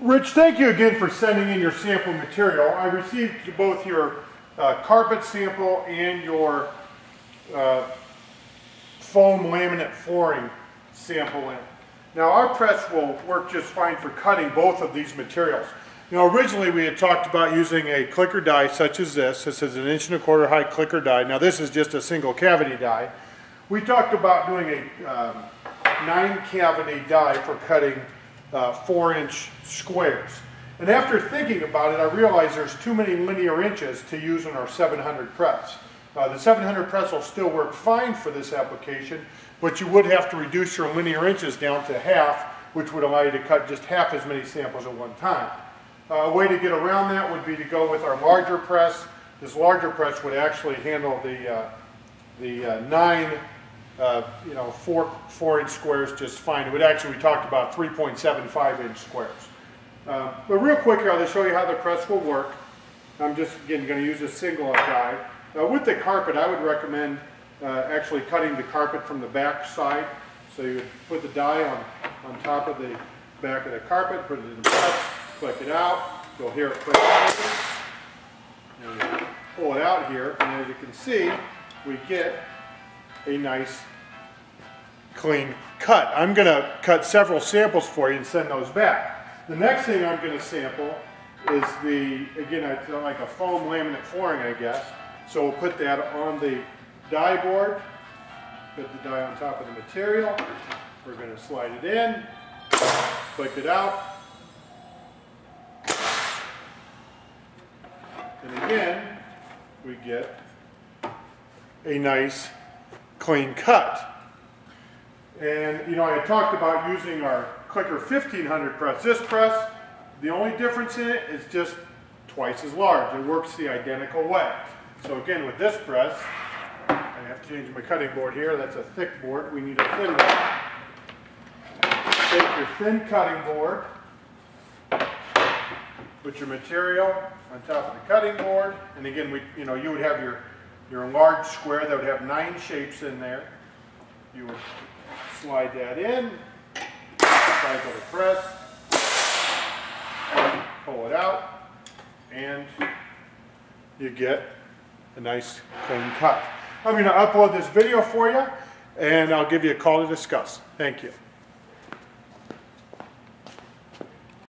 Rich, thank you again for sending in your sample material. I received both your carpet sample and your foam laminate flooring sample in. Now our press will work just fine for cutting both of these materials. Now originally we had talked about using a clicker die such as this. This is an 1¼ inch high clicker die. Now this is just a single cavity die. We talked about doing a 9 cavity die for cutting 4-inch squares. And after thinking about it, I realized there's too many linear inches to use in our 700 press. The 700 press will still work fine for this application, but you would have to reduce your linear inches down to half, which would allow you to cut just half as many samples at one time. A way to get around that would be to go with our larger press. This larger press would actually handle the 9 4-inch squares just fine. It would actually, we talked about 3.75-inch squares. But real quick here, I'll show you how the press will work. I'm just, again, going to use a single die. With the carpet, I would recommend actually cutting the carpet from the back side. So you would put the die on top of the back of the carpet, put it in the press, click it out. You'll hear it click out. And you pull it out here, and as you can see, we get a nice clean cut. I'm going to cut several samples for you and send those back. The next thing I'm going to sample is again, it's like a foam laminate flooring, I guess. So we'll put that on the die board, put the die on top of the material. We're going to slide it in, click it out. And again, we get a nice clean cut. And I had talked about using our Clicker 1500 press. This press, the only difference in it is just twice as large. It works the identical way. So again, with this press, I have to change my cutting board here. That's a thick board. We need a thin one. Take your thin cutting board, put your material on top of the cutting board, and again, you would have your large square that would have 9 shapes in there. You would slide that in, cycle the press, pull it out, and you get a nice clean cut. I'm going to upload this video for you, and I'll give you a call to discuss. Thank you.